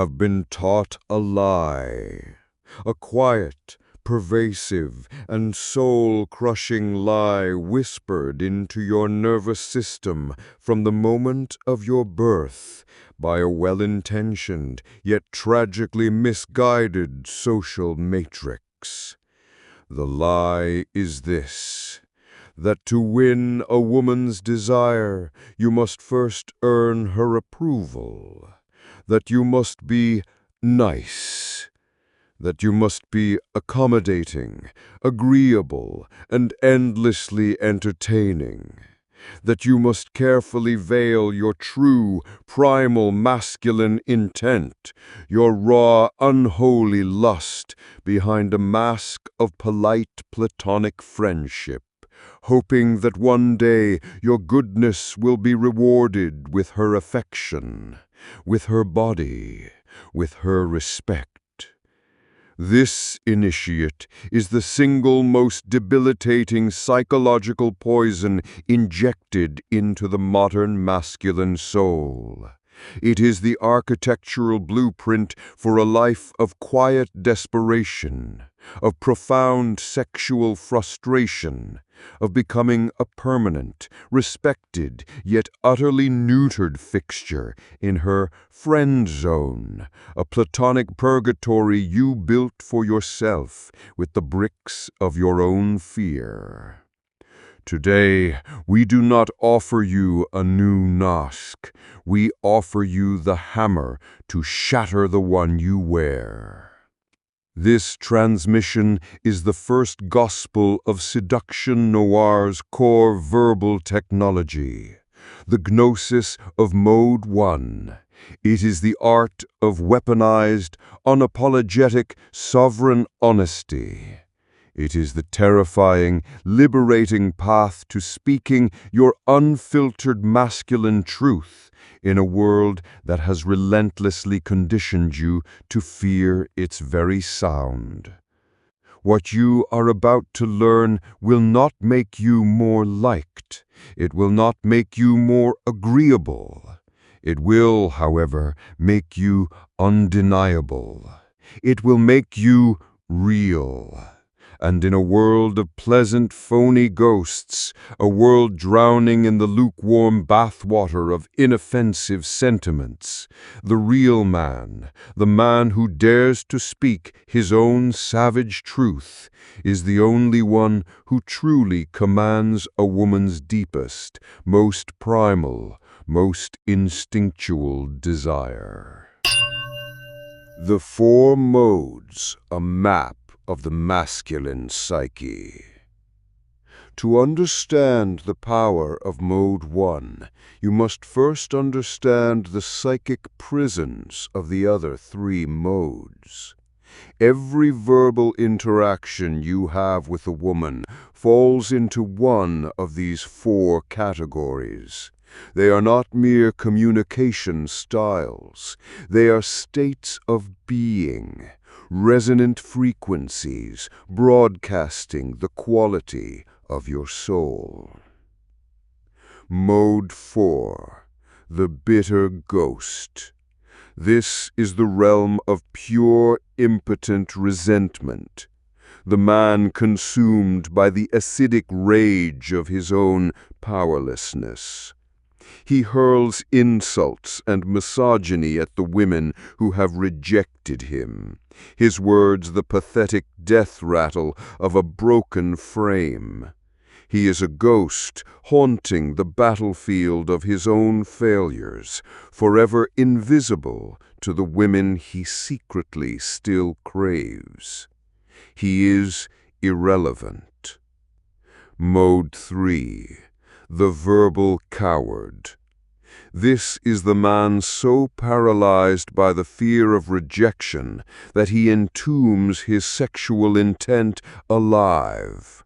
have been taught a lie, a quiet, pervasive, and soul-crushing lie whispered into your nervous system from the moment of your birth by a well-intentioned yet tragically misguided social matrix. The lie is this: that to win a woman's desire, you must first earn her approval, that you must be nice, that you must be accommodating, agreeable, and endlessly entertaining, that you must carefully veil your true, primal masculine intent, your raw, unholy lust, behind a mask of polite platonic friendship, hoping that one day your goodness will be rewarded with her affection, with her body, with her respect. This, initiate, is the single most debilitating psychological poison injected into the modern masculine soul. It is the architectural blueprint for a life of quiet desperation, of profound sexual frustration, of becoming a permanent, respected, yet utterly neutered fixture in her friend zone, a platonic purgatory you built for yourself with the bricks of your own fear. Today, we do not offer you a new Nosk. We offer you the hammer to shatter the one you wear. This transmission is the first gospel of Seduction Noire's core verbal technology, the gnosis of Mode 1. It is the art of weaponized, unapologetic, sovereign honesty. It is the terrifying, liberating path to speaking your unfiltered masculine truth in a world that has relentlessly conditioned you to fear its very sound. What you are about to learn will not make you more liked. It will not make you more agreeable. It will, however, make you undeniable. It will make you real. And in a world of pleasant, phony ghosts, a world drowning in the lukewarm bathwater of inoffensive sentiments, the real man, the man who dares to speak his own savage truth, is the only one who truly commands a woman's deepest, most primal, most instinctual desire. The Four Modes, a map of the masculine psyche. To understand the power of Mode 1, you must first understand the psychic prisons of the other three modes. Every verbal interaction you have with a woman falls into one of these four categories. They are not mere communication styles. They are states of being, resonant frequencies broadcasting the quality of your soul. Mode 4, the bitter ghost. This is the realm of pure, impotent resentment, the man consumed by the acidic rage of his own powerlessness. He hurls insults and misogyny at the women who have rejected him, his words the pathetic death rattle of a broken frame. He is a ghost haunting the battlefield of his own failures, forever invisible to the women he secretly still craves. He is irrelevant. Mode 3. The verbal coward. This is the man so paralyzed by the fear of rejection that he entombs his sexual intent alive.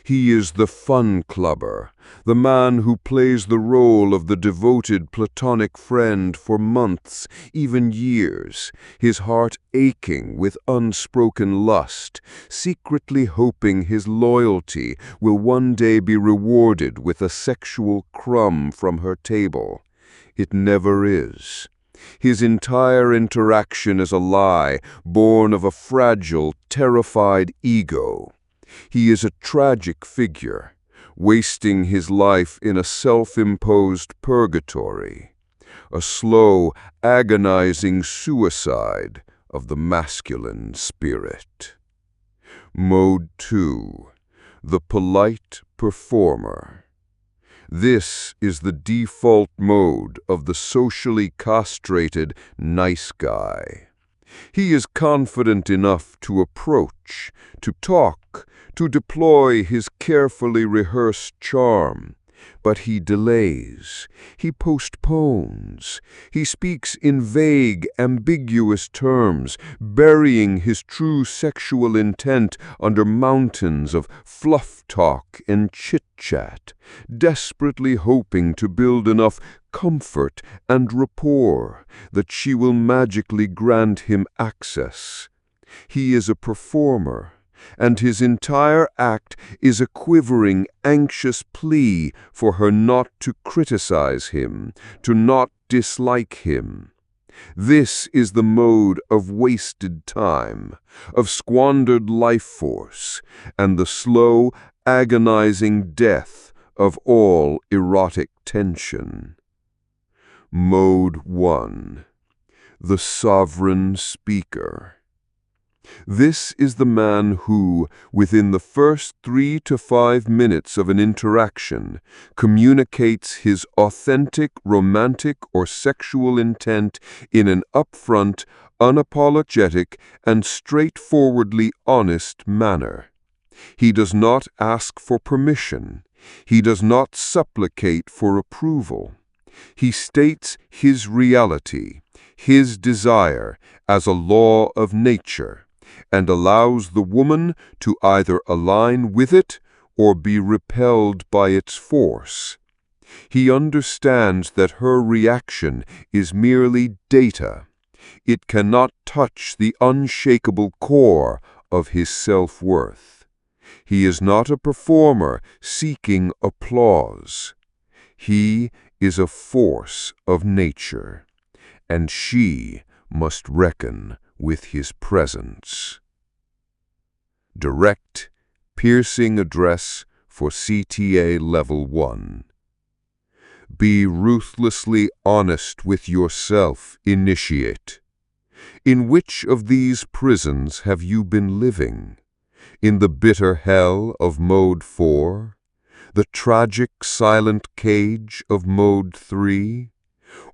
He is the fun clubber, the man who plays the role of the devoted platonic friend for months, even years, his heart aching with unspoken lust, secretly hoping his loyalty will one day be rewarded with a sexual crumb from her table. It never is. His entire interaction is a lie, born of a fragile, terrified ego. He is a tragic figure, wasting his life in a self-imposed purgatory, a slow, agonizing suicide of the masculine spirit. Mode 2. The polite performer. This is the default mode of the socially castrated nice guy. He is confident enough to approach, to talk, to deploy his carefully rehearsed charm. But he delays, he postpones, he speaks in vague, ambiguous terms, burying his true sexual intent under mountains of fluff talk and chit-chat, desperately hoping to build enough comfort and rapport that she will magically grant him access. He is a performer, and his entire act is a quivering, anxious plea for her not to criticize him, to not dislike him. This is the mode of wasted time, of squandered life force, and the slow, agonizing death of all erotic tension. Mode 1. The sovereign speaker. This is the man who, within the first 3 to 5 minutes of an interaction, communicates his authentic, romantic, or sexual intent in an upfront, unapologetic, and straightforwardly honest manner. He does not ask for permission. He does not supplicate for approval. He states his reality, his desire, as a law of nature, and allows the woman to either align with it or be repelled by its force. He understands that her reaction is merely data. It cannot touch the unshakable core of his self-worth. He is not a performer seeking applause. He is a force of nature, and she must reckon with his presence. Direct, piercing address for CTA Level 1. Be ruthlessly honest with yourself, initiate. In which of these prisons have you been living? In the bitter hell of Mode 4? The tragic, silent cage of Mode 3?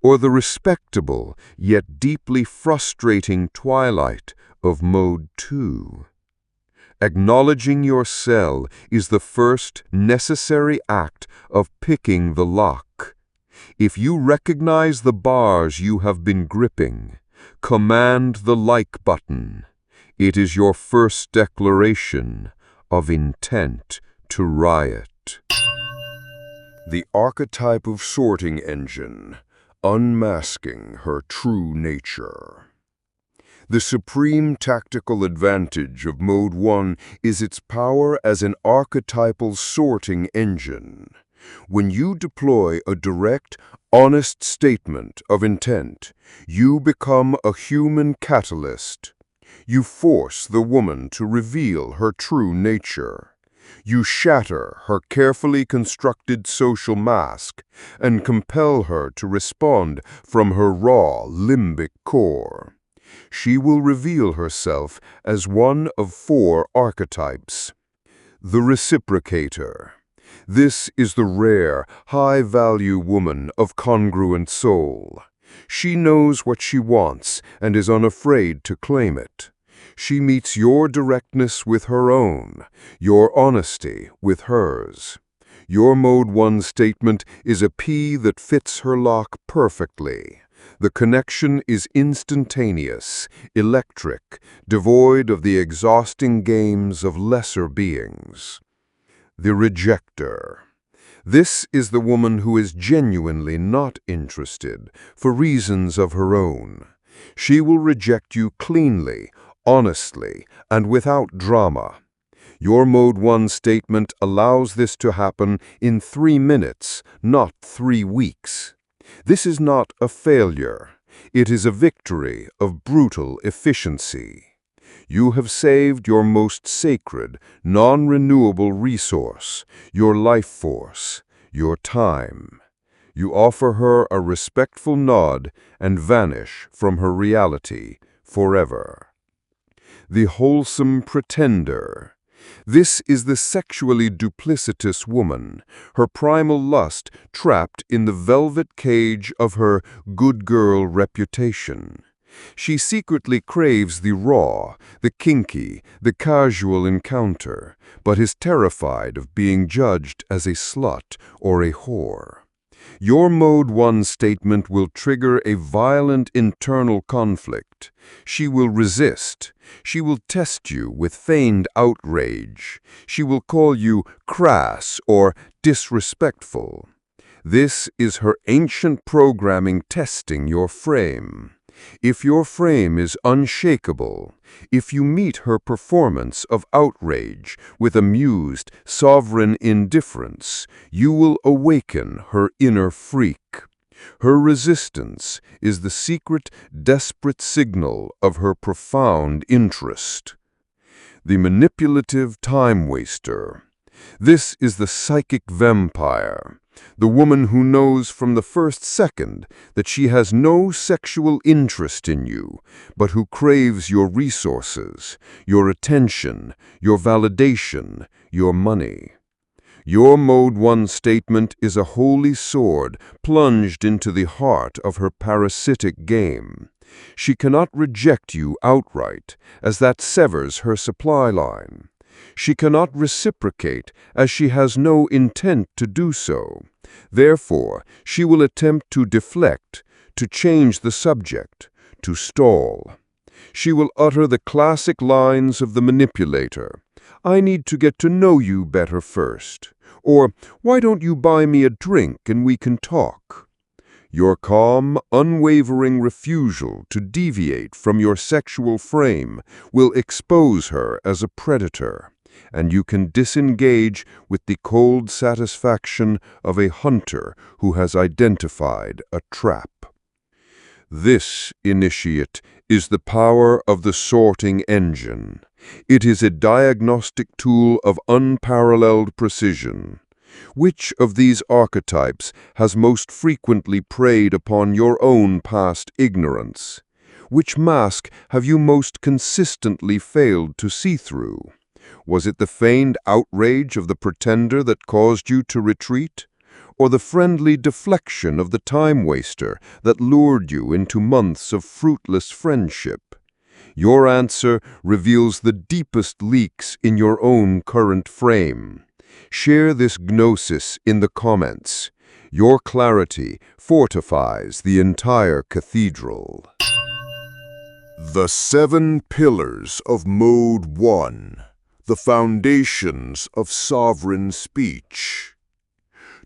Or the respectable, yet deeply frustrating twilight of Mode 2? Acknowledging your cell is the first necessary act of picking the lock. If you recognize the bars you have been gripping, command the like button. It is your first declaration of intent to riot. The archetype of sorting engine, unmasking her true nature. The supreme tactical advantage of Mode 1 is its power as an archetypal sorting engine. When you deploy a direct, honest statement of intent, you become a human catalyst. You force the woman to reveal her true nature. You shatter her carefully constructed social mask and compel her to respond from her raw limbic core. She will reveal herself as one of 4 archetypes. The reciprocator. This is the rare, high-value woman of congruent soul. She knows what she wants and is unafraid to claim it. She meets your directness with her own, your honesty with hers. Your Mode 1 statement is a P that fits her lock perfectly. The connection is instantaneous, electric, devoid of the exhausting games of lesser beings. The rejecter. This is the woman who is genuinely not interested, for reasons of her own. She will reject you cleanly, honestly, and without drama. Your Mode 1 statement allows this to happen in 3 minutes, not 3 weeks. This is not a failure. It is a victory of brutal efficiency. You have saved your most sacred, non-renewable resource, your life force, your time. You offer her a respectful nod and vanish from her reality forever. The wholesome pretender. This is the sexually duplicitous woman, her primal lust trapped in the velvet cage of her good girl reputation. She secretly craves the raw, the kinky, the casual encounter, but is terrified of being judged as a slut or a whore. Your Mode 1 statement will trigger a violent internal conflict. She will resist. She will test you with feigned outrage. She will call you crass or disrespectful. This is her ancient programming testing your frame. If your frame is unshakable, if you meet her performance of outrage with amused, sovereign indifference, you will awaken her inner freak. Her resistance is the secret, desperate signal of her profound interest. The manipulative time-waster. This is the psychic vampire. The woman who knows from the first second that she has no sexual interest in you, but who craves your resources, your attention, your validation, your money. Your Mode 1 statement is a holy sword plunged into the heart of her parasitic game. She cannot reject you outright, as that severs her supply line. She cannot reciprocate, as she has no intent to do so. Therefore, she will attempt to deflect, to change the subject, to stall. She will utter the classic lines of the manipulator. "I need to get to know you better first." Or, "Why don't you buy me a drink and we can talk?" Your calm, unwavering refusal to deviate from your sexual frame will expose her as a predator, and you can disengage with the cold satisfaction of a hunter who has identified a trap. This, initiate, is the power of the sorting engine. It is a diagnostic tool of unparalleled precision. Which of these archetypes has most frequently preyed upon your own past ignorance? Which mask have you most consistently failed to see through? Was it the feigned outrage of the pretender that caused you to retreat? Or the friendly deflection of the time-waster that lured you into months of fruitless friendship? Your answer reveals the deepest leaks in your own current frame. Share this gnosis in the comments. Your clarity fortifies the entire cathedral. The 7 Pillars of Mode 1. The Foundations of Sovereign Speech.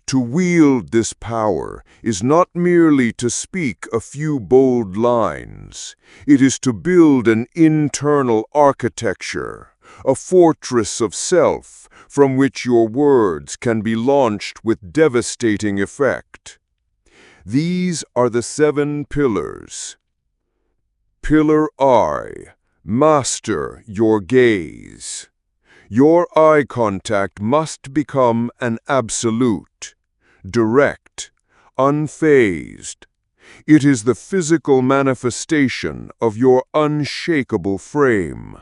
To wield this power is not merely to speak a few bold lines. It is to build an internal architecture, a fortress of self from which your words can be launched with devastating effect. These are the 7 pillars. Pillar I. Master your gaze. Your eye contact must become an absolute, direct, unfazed. It is the physical manifestation of your unshakable frame.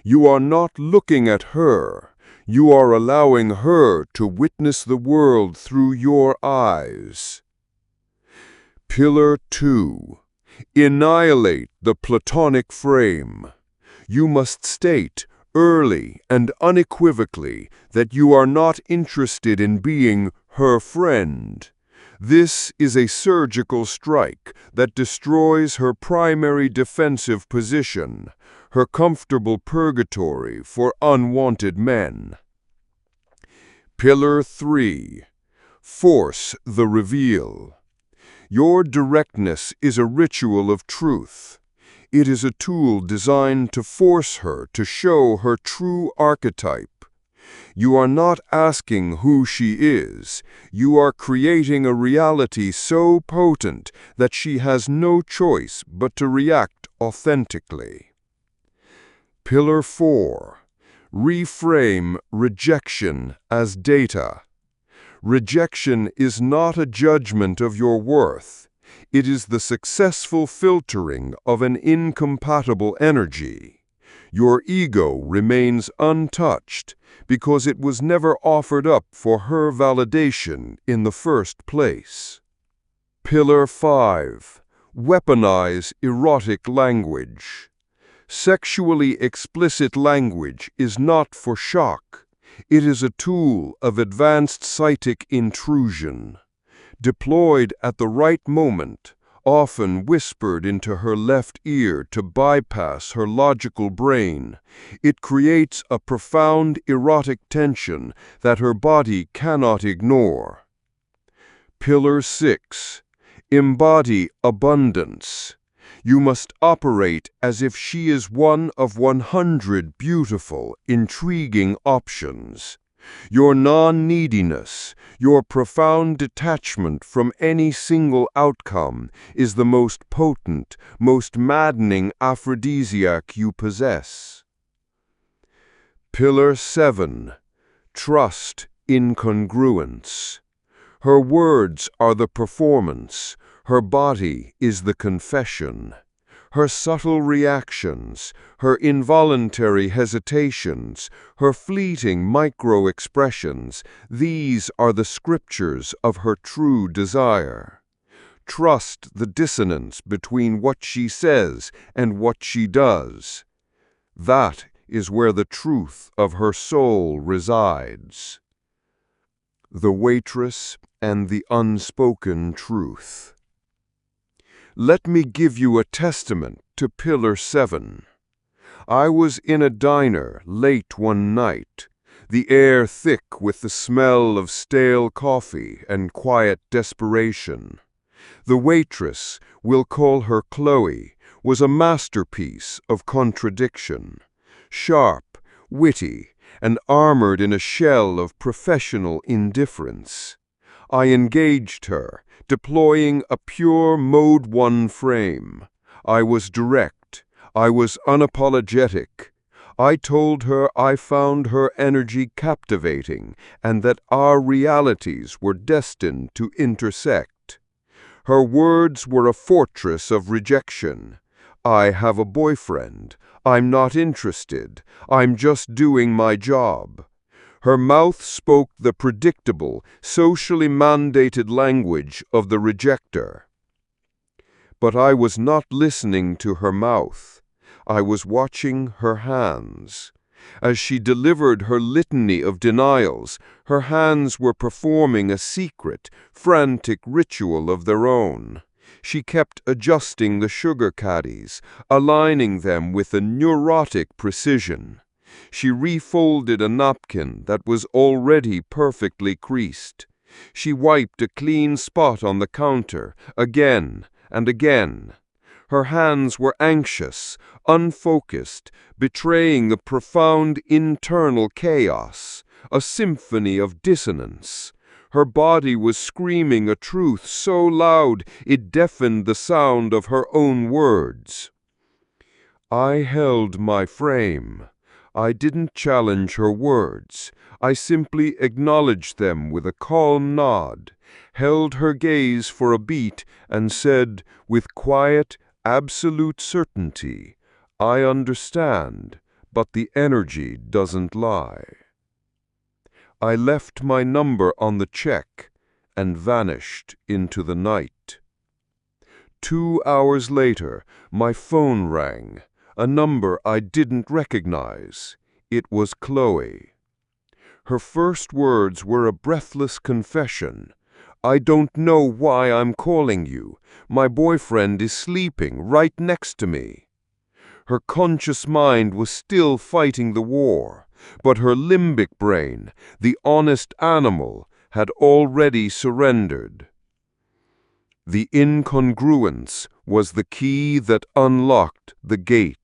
You are not looking at her. You are allowing her to witness the world through your eyes. Pillar 2. Annihilate the platonic frame. You must state early and unequivocally that you are not interested in being her friend. This is a surgical strike that destroys her primary defensive position, her comfortable purgatory for unwanted men. Pillar 3. Force the reveal. Your directness is a ritual of truth. It is a tool designed to force her to show her true archetype. You are not asking who she is. You are creating a reality so potent that she has no choice but to react authentically. Pillar 4. Reframe rejection as data. Rejection is not a judgment of your worth. It is the successful filtering of an incompatible energy. Your ego remains untouched because it was never offered up for her validation in the first place. Pillar 5. Weaponize erotic language. Sexually explicit language is not for shock. It is a tool of advanced psychic intrusion. Deployed at the right moment, often whispered into her left ear to bypass her logical brain, it creates a profound erotic tension that her body cannot ignore. Pillar 6. Embody abundance. You must operate as if she is one of 100 beautiful, intriguing options. Your non-neediness, your profound detachment from any single outcome is the most potent, most maddening aphrodisiac you possess. Pillar 7. Trust incongruence. Her words are the performance. Her body is the confession. Her subtle reactions, her involuntary hesitations, her fleeting micro-expressions, these are the scriptures of her true desire. Trust the dissonance between what she says and what she does. That is where the truth of her soul resides. The Waitress and the Unspoken Truth. Let me give you a testament to Pillar 7. I was in a diner late one night, the air thick with the smell of stale coffee and quiet desperation. The waitress, we'll call her Chloe, was a masterpiece of contradiction. Sharp, witty, and armored in a shell of professional indifference. I engaged her, deploying a pure Mode 1 frame. I was direct. I was unapologetic. I told her I found her energy captivating and that our realities were destined to intersect. Her words were a fortress of rejection. I have a boyfriend. I'm not interested. I'm just doing my job. Her mouth spoke the predictable, socially mandated language of the rejecter. But I was not listening to her mouth. I was watching her hands. As she delivered her litany of denials, her hands were performing a secret, frantic ritual of their own. She kept adjusting the sugar caddies, aligning them with a neurotic precision. She refolded a napkin that was already perfectly creased. She wiped a clean spot on the counter, again and again. Her hands were anxious, unfocused, betraying the profound internal chaos, a symphony of dissonance. Her body was screaming a truth so loud it deafened the sound of her own words. I held my frame. I didn't challenge her words. I simply acknowledged them with a calm nod, held her gaze for a beat, and said, with quiet, absolute certainty, I understand, but the energy doesn't lie. I left my number on the check and vanished into the night. 2 hours later, my phone rang. A number I didn't recognize. It was Chloe. Her first words were a breathless confession. I don't know why I'm calling you. My boyfriend is sleeping right next to me. Her conscious mind was still fighting the war, but her limbic brain, the honest animal, had already surrendered. The incongruence was the key that unlocked the gate.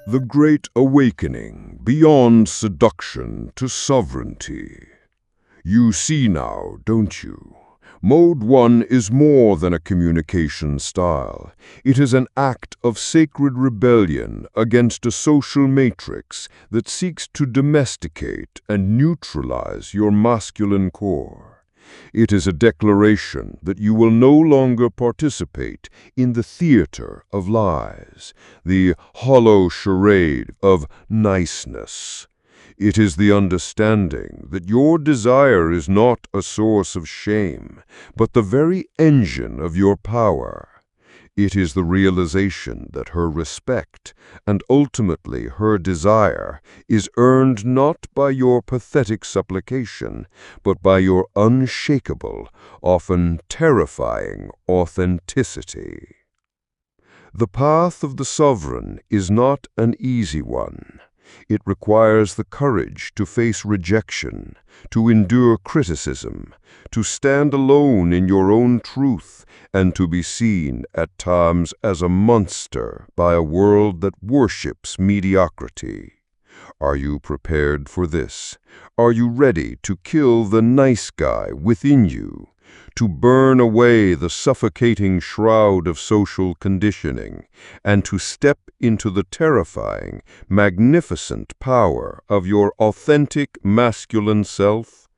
The Great Awakening, beyond seduction to sovereignty. You see now, don't you? Mode 1 is more than a communication style. It is an act of sacred rebellion against a social matrix that seeks to domesticate and neutralize your masculine core. It is a declaration that you will no longer participate in the theater of lies, the hollow charade of niceness. It is the understanding that your desire is not a source of shame, but the very engine of your power. It is the realization that her respect, and ultimately her desire, is earned not by your pathetic supplication, but by your unshakable, often terrifying authenticity. The path of the sovereign is not an easy one. It requires the courage to face rejection, to endure criticism, to stand alone in your own truth, and to be seen at times as a monster by a world that worships mediocrity. Are you prepared for this? Are you ready to kill the nice guy within you? To burn away the suffocating shroud of social conditioning, and to step into the terrifying, magnificent power of your authentic masculine self?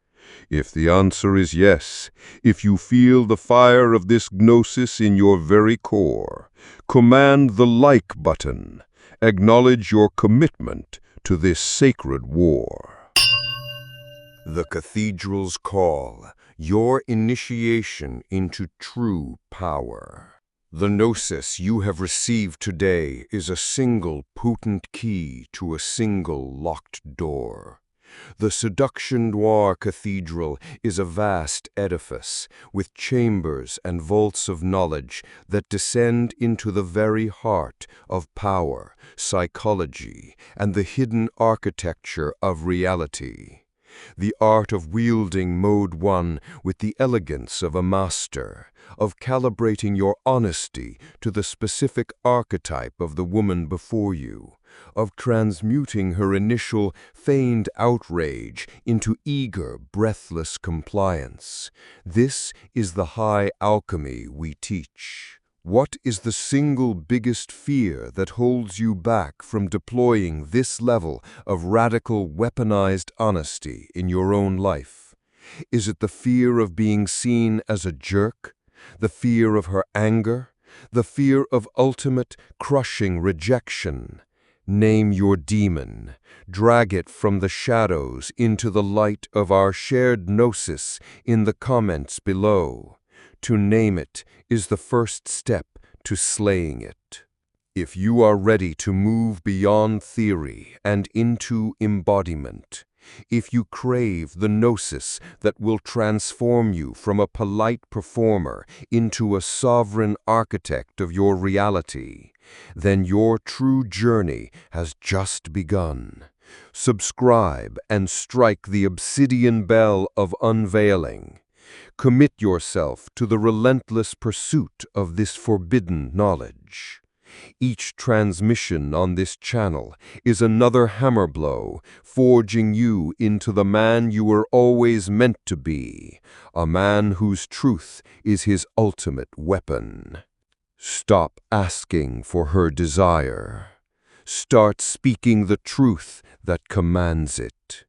If the answer is yes, if you feel the fire of this gnosis in your very core, command the like button. Acknowledge your commitment to this sacred war. The Cathedral's Call, your initiation into true power. The gnosis you have received today is a single potent key to a single locked door. The Seduction Noire Cathedral is a vast edifice with chambers and vaults of knowledge that descend into the very heart of power, psychology, and the hidden architecture of reality. The art of wielding Mode 1 with the elegance of a master, of calibrating your honesty to the specific archetype of the woman before you, of transmuting her initial feigned outrage into eager, breathless compliance. This is the high alchemy we teach. What is the single biggest fear that holds you back from deploying this level of radical weaponized honesty in your own life? Is it the fear of being seen as a jerk? The fear of her anger? The fear of ultimate, crushing rejection? Name your demon. Drag it from the shadows into the light of our shared gnosis in the comments below. To name it is the first step to slaying it. If you are ready to move beyond theory and into embodiment, if you crave the gnosis that will transform you from a polite performer into a sovereign architect of your reality, then your true journey has just begun. Subscribe and strike the obsidian bell of unveiling. Commit yourself to the relentless pursuit of this forbidden knowledge. Each transmission on this channel is another hammer blow, forging you into the man you were always meant to be, a man whose truth is his ultimate weapon. Stop asking for her desire. Start speaking the truth that commands it.